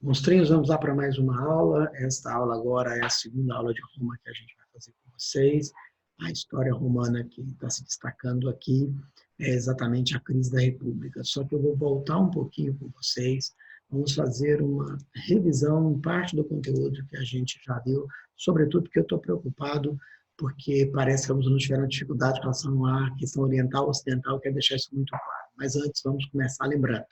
Monstrinhos, vamos lá para mais uma aula. Esta aula agora é a segunda aula de Roma que a gente vai fazer com vocês. A história romana que está se destacando aqui é exatamente a crise da República. Só que eu vou voltar um pouquinho com vocês. Vamos fazer uma revisão, parte do conteúdo que a gente já viu, sobretudo porque eu estou preocupado, porque parece que alguns alunos tiveram dificuldade em relação à questão oriental, ocidental, quero deixar isso muito claro. Mas antes, vamos começar lembrando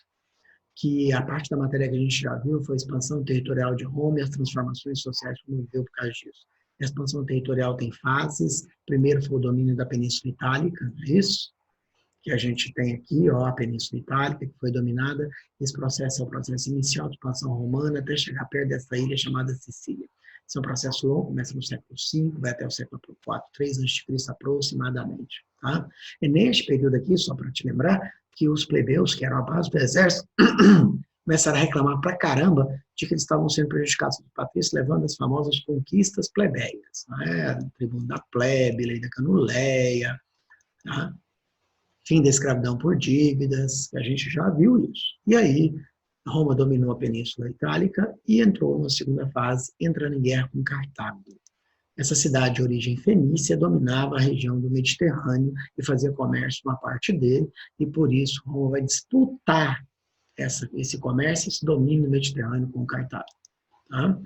que a parte da matéria que a gente já viu foi a expansão territorial de Roma e as transformações sociais que viveu por causa disso. A expansão territorial tem fases. Primeiro foi o domínio da Península Itálica, não é isso? Que a gente tem aqui, ó, a Península Itálica, que foi dominada. Esse processo é o processo inicial de expansão romana até chegar perto dessa ilha chamada Sicília. Esse é um processo longo, começa no século V, vai até o século IV, 3 a.C. aproximadamente. Tá? É neste período aqui, só para te lembrar, que os plebeus, que eram a base do exército, começaram a reclamar pra caramba de que eles estavam sendo prejudicados dos patrícios, levando as famosas conquistas plebeias, né? Tribuno da plebe, lei da canuleia, tá? Fim da escravidão por dívidas, a gente já viu isso. E aí, Roma dominou a Península Itálica e entrou numa segunda fase, entrando em guerra com Cartago. Essa cidade de origem fenícia dominava a região do Mediterrâneo e fazia comércio uma parte dele, e por isso Roma vai disputar esse comércio, esse domínio do Mediterrâneo com Cartago. Tá?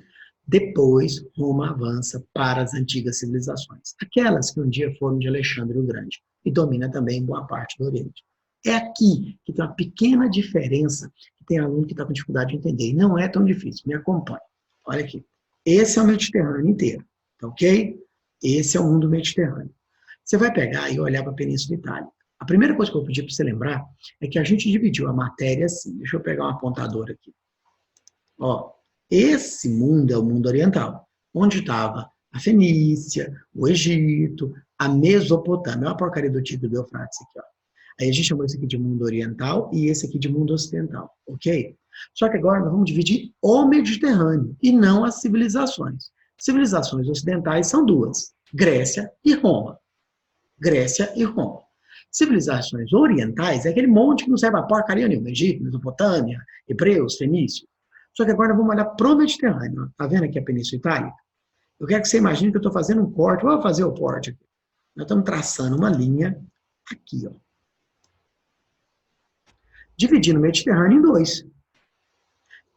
Depois, Roma avança para as antigas civilizações, aquelas que um dia foram de Alexandre o Grande, e domina também boa parte do Oriente. É aqui que tem uma pequena diferença, que tem aluno que está com dificuldade de entender, e não é tão difícil, me acompanhe. Olha aqui, esse é o Mediterrâneo inteiro. Ok? Esse é o mundo mediterrâneo. Você vai pegar e olhar para a Península Itálica. A primeira coisa que eu vou pedir para você lembrar é que a gente dividiu a matéria assim. Deixa eu pegar um apontador aqui. Ó, esse mundo é o mundo oriental, onde estava a Fenícia, o Egito, a Mesopotâmia. Olha a porcaria do Tigre do Eufrates aqui, ó. Aí a gente chamou esse aqui de mundo oriental e esse aqui de mundo ocidental, ok? Só que agora nós vamos dividir o Mediterrâneo e não as civilizações. Civilizações ocidentais são duas, Grécia e Roma. Grécia e Roma. Civilizações orientais é aquele monte que não serve a porcaria nenhuma. Egito, Mesopotâmia, hebreus, fenícios. Só que agora vamos olhar para o Mediterrâneo. Está vendo aqui a Península Itálica? Eu quero que você imagine que eu estou fazendo um corte. Vou fazer o corte aqui. Nós estamos traçando uma linha aqui, ó. Dividindo o Mediterrâneo em dois.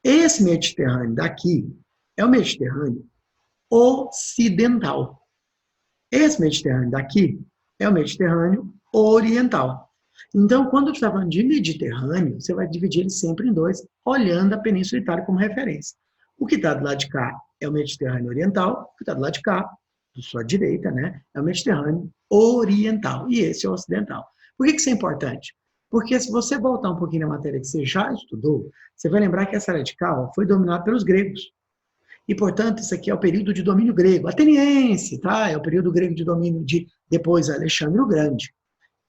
Esse Mediterrâneo daqui é o Mediterrâneo ocidental. Esse Mediterrâneo daqui é o Mediterrâneo oriental. Então, quando eu estiver falando de Mediterrâneo, você vai dividir ele sempre em dois, olhando a Península Itálica como referência. O que está do lado de cá é o Mediterrâneo oriental, o que está do lado de cá, da sua direita, né, é o Mediterrâneo oriental, e esse é o ocidental. Por que isso é importante? Porque se você voltar um pouquinho na matéria que você já estudou, você vai lembrar que essa área de cá foi dominada pelos gregos. E, portanto, isso aqui é o período de domínio grego, ateniense, tá? É o período grego de domínio de, depois, Alexandre o Grande.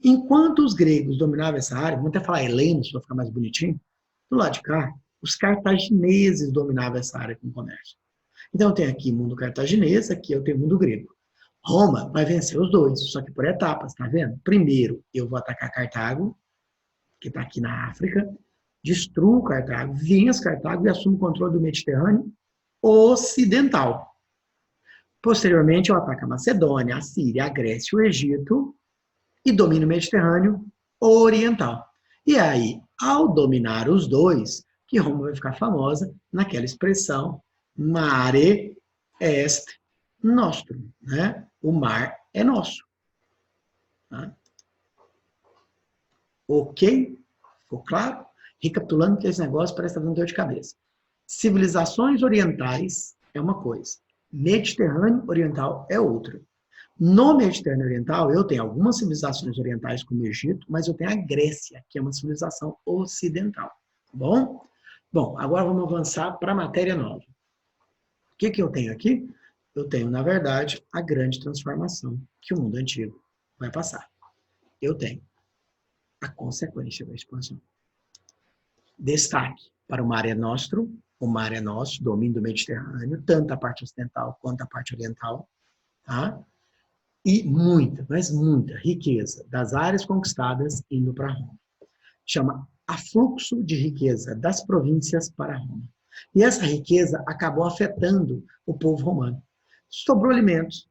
Enquanto os gregos dominavam essa área, vamos até falar helenos, para ficar mais bonitinho, do lado de cá, os cartagineses dominavam essa área com o comércio. Então, tem aqui mundo cartaginês, aqui eu tenho mundo grego. Roma vai vencer os dois, só que por etapas, tá vendo? Primeiro, eu vou atacar Cartago, que está aqui na África, destruo Cartago, venço Cartago e assumo o controle do Mediterrâneo ocidental. Posteriormente, eu ataco a Macedônia, a Síria, a Grécia, o Egito e domino o Mediterrâneo oriental. E aí, ao dominar os dois, que Roma vai ficar famosa naquela expressão mare est nostrum, né? O mar é nosso. Tá? Ok? Ficou claro? Recapitulando que esse negócio parece estar dando dor de cabeça. Civilizações orientais é uma coisa, Mediterrâneo oriental é outra. No Mediterrâneo oriental, eu tenho algumas civilizações orientais, como o Egito, mas eu tenho a Grécia, que é uma civilização ocidental. Tá bom? Bom, agora vamos avançar para a matéria nova. O que eu tenho aqui? Eu tenho, na verdade, a grande transformação que o mundo antigo vai passar. Eu tenho a consequência da expansão. Destaque para o Mare Nostrum, o mar é nosso, domínio do Mediterrâneo, tanto a parte ocidental quanto a parte oriental, tá? E muita, mas muita riqueza das áreas conquistadas indo para Roma. Chama afluxo de riqueza das províncias para Roma. E essa riqueza acabou afetando o povo romano. Sobrou alimentos.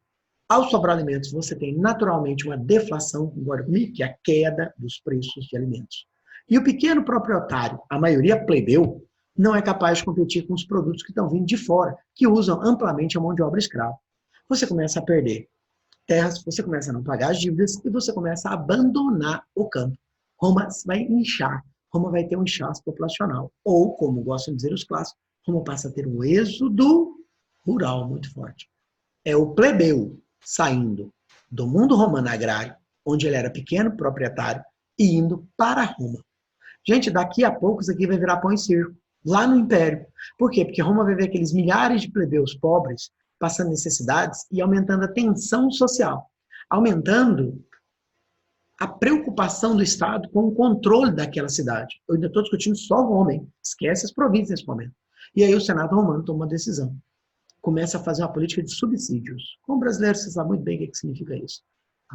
Ao sobrar alimentos, você tem naturalmente uma deflação, concorda comigo? Que é a queda dos preços de alimentos. E o pequeno proprietário, a maioria plebeu, não é capaz de competir com os produtos que estão vindo de fora, que usam amplamente a mão de obra escrava. Você começa a perder terras, você começa a não pagar as dívidas e você começa a abandonar o campo. Roma vai inchar, Roma vai ter um inchaço populacional. Ou, como gostam de dizer os clássicos, Roma passa a ter um êxodo rural muito forte. É o plebeu saindo do mundo romano agrário, onde ele era pequeno proprietário, e indo para Roma. Gente, daqui a pouco isso aqui vai virar pão e circo, lá no Império. Por quê? Porque Roma vai ver aqueles milhares de plebeus pobres passando necessidades e aumentando a tensão social, aumentando a preocupação do Estado com o controle daquela cidade. Eu ainda estou discutindo só Roma, hein? Esquece as províncias nesse momento. E aí o Senado romano toma uma decisão. Começa a fazer uma política de subsídios. Como brasileiro, você sabe muito bem o que significa isso.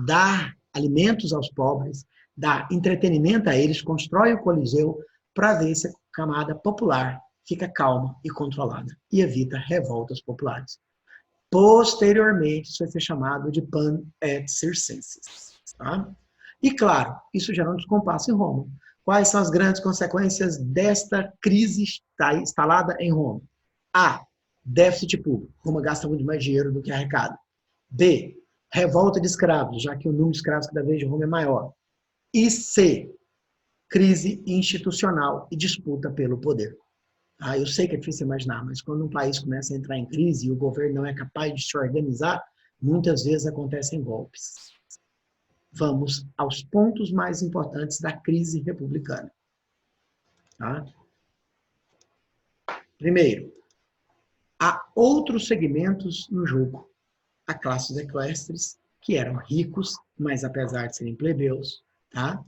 Dar alimentos aos pobres, dar entretenimento a eles, constrói o Coliseu para ver se a camada popular fica calma e controlada e evita revoltas populares. Posteriormente, isso vai ser chamado de pan et circenses. Tá? E, claro, isso gera um descompasso em Roma. Quais são as grandes consequências desta crise instalada em Roma? A. Déficit público. Roma gasta muito mais dinheiro do que arrecada. B. Revolta de escravos, já que o número de escravos cada vez de Roma é maior. E C. Crise institucional e disputa pelo poder. Eu sei que é difícil imaginar, mas quando um país começa a entrar em crise e o governo não é capaz de se organizar, muitas vezes acontecem golpes. Vamos aos pontos mais importantes da crise republicana. Tá? Primeiro, há outros segmentos no jogo. A classe dos equestres, que eram ricos, mas apesar de serem plebeus, tá?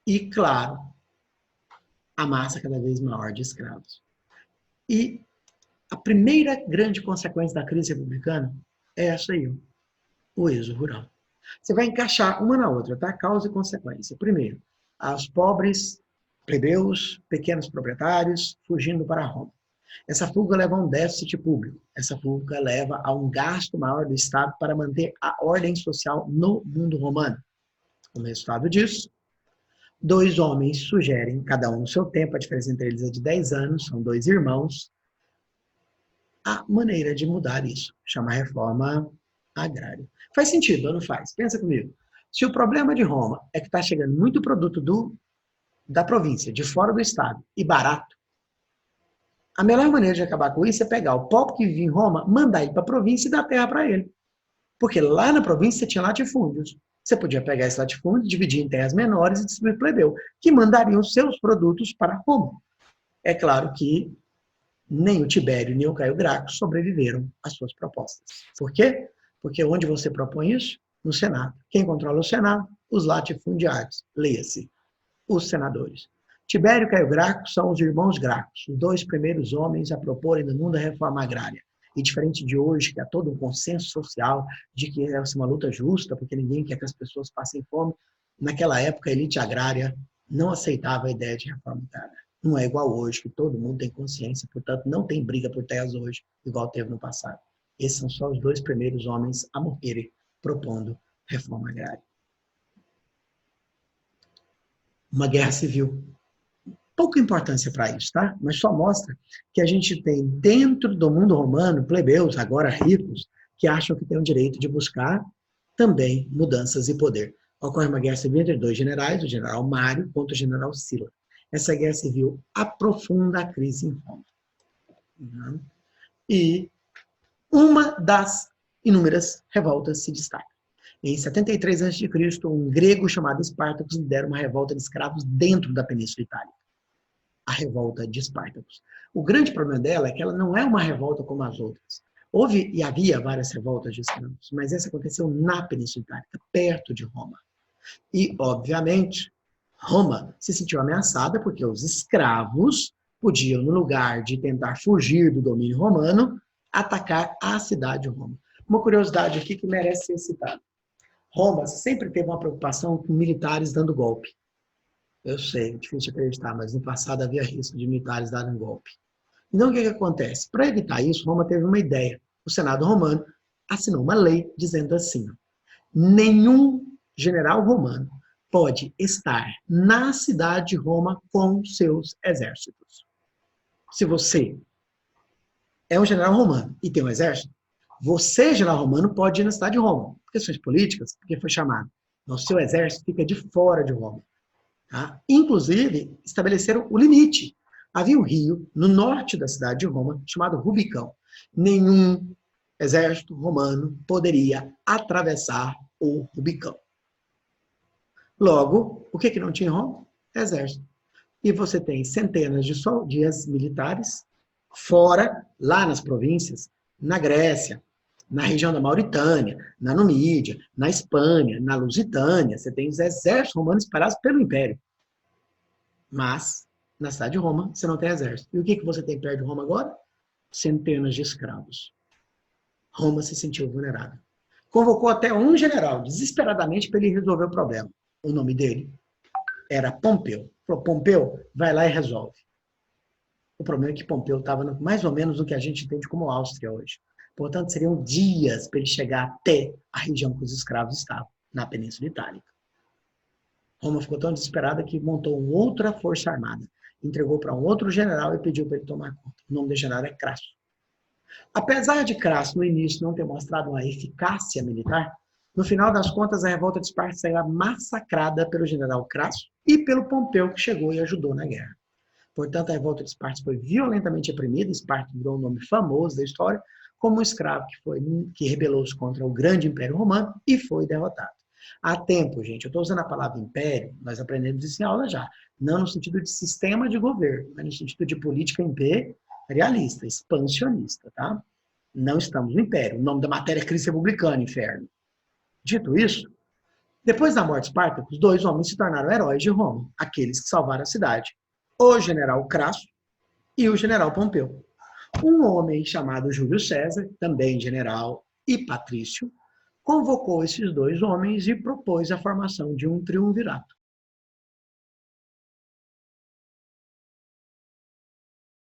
E, claro, a massa cada vez maior de escravos. E a primeira grande consequência da crise republicana é essa aí, o êxodo rural. Você vai encaixar uma na outra, tá? Causa e consequência. Primeiro, os pobres, plebeus, pequenos proprietários, fugindo para Roma. Essa fuga leva a um déficit público. Essa fuga leva a um gasto maior do Estado para manter a ordem social no mundo romano. Como resultado disso, 2 homens sugerem, cada um no seu tempo, a diferença entre eles é de 10 anos, são 2 irmãos, a maneira de mudar isso, chama reforma agrária. Faz sentido ou não faz? Pensa comigo. Se o problema de Roma é que está chegando muito produto da província, de fora do Estado, e barato, a melhor maneira de acabar com isso é pegar o pobre que vive em Roma, mandar ele para a província e dar terra para ele. Porque lá na província você tinha latifúndios. Você podia pegar esse latifúndio, dividir em terras menores e distribuir plebeu, que mandariam seus produtos para Roma. É claro que nem o Tibério nem o Caio Graco sobreviveram às suas propostas. Por quê? Porque onde você propõe isso? No Senado. Quem controla o Senado? Os latifundiários. Leia-se, os senadores. Tibério e Caio Graco são os irmãos Gracos, os 2 primeiros homens a proporem no mundo a reforma agrária. E diferente de hoje, que há todo um consenso social de que é uma luta justa, porque ninguém quer que as pessoas passem fome, naquela época a elite agrária não aceitava a ideia de reforma agrária. Não é igual hoje, que todo mundo tem consciência, portanto não tem briga por terras hoje, igual teve no passado. Esses são só os 2 primeiros homens a morrerem propondo reforma agrária. Uma guerra civil. Pouca importância para isso, tá? Mas só mostra que a gente tem dentro do mundo romano plebeus, agora ricos, que acham que têm o direito de buscar também mudanças de poder. Ocorre uma guerra civil entre 2 generais, o general Mário contra o general Sila. Essa guerra civil aprofunda a crise em Roma. E uma das inúmeras revoltas se destaca. Em 73 a.C., um grego chamado Espartacus lidera uma revolta de escravos dentro da Península Itálica. A revolta de Espartacus. O grande problema dela é que ela não é uma revolta como as outras. Houve e havia várias revoltas de escravos, mas essa aconteceu na Península Itálica, perto de Roma. E, obviamente, Roma se sentiu ameaçada porque os escravos podiam, no lugar de tentar fugir do domínio romano, atacar a cidade de Roma. Uma curiosidade aqui que merece ser citada. Roma sempre teve uma preocupação com militares dando golpe. Eu sei, é difícil de acreditar, mas no passado havia risco de militares darem golpe. Então, o que acontece? Para evitar isso, Roma teve uma ideia. O Senado romano assinou uma lei dizendo assim: nenhum general romano pode estar na cidade de Roma com seus exércitos. Se você é um general romano e tem um exército, você, general romano, pode ir na cidade de Roma. Por questões políticas, porque foi chamado. O seu exército fica de fora de Roma. Tá? Inclusive, estabeleceram o limite. Havia um rio no norte da cidade de Roma, chamado Rubicão. Nenhum exército romano poderia atravessar o Rubicão. Logo, o que não tinha em Roma? Exército. E você tem centenas de soldados militares, fora, lá nas províncias, na Grécia, na região da Mauritânia, na Numídia, na Espanha, na Lusitânia. Você tem os exércitos romanos espalhados pelo Império. Mas, na cidade de Roma, você não tem exército. E o que você tem perto de Roma agora? Centenas de escravos. Roma se sentiu vulnerável. Convocou até um general, desesperadamente, para ele resolver o problema. O nome dele era Pompeu. Falou: Pompeu, vai lá e resolve. O problema é que Pompeu estava mais ou menos no que a gente entende como Áustria hoje. Portanto, seriam dias para ele chegar até a região que os escravos estavam, na Península Itálica. Roma ficou tão desesperada que montou uma outra força armada. Entregou para um outro general e pediu para ele tomar conta. O nome do general é Crasso. Apesar de Crasso, no início, não ter mostrado uma eficácia militar, no final das contas, a revolta de Esparta será massacrada pelo general Crasso e pelo Pompeu, que chegou e ajudou na guerra. Portanto, a revolta de Esparta foi violentamente reprimida. Esparta virou um nome famoso da história, como um escravo que rebelou-se contra o grande Império Romano e foi derrotado. Há tempo, gente, eu estou usando a palavra império, nós aprendemos isso em aula já, não no sentido de sistema de governo, mas no sentido de política imperialista, expansionista, tá? Não estamos no império. O nome da matéria é crise republicana, inferno. Dito isso, depois da morte de Esparta, os dois homens se tornaram heróis de Roma, aqueles que salvaram a cidade. O general Crasso e o general Pompeu. Um homem chamado Júlio César, também general e patrício, convocou esses dois homens e propôs a formação de um triunvirato.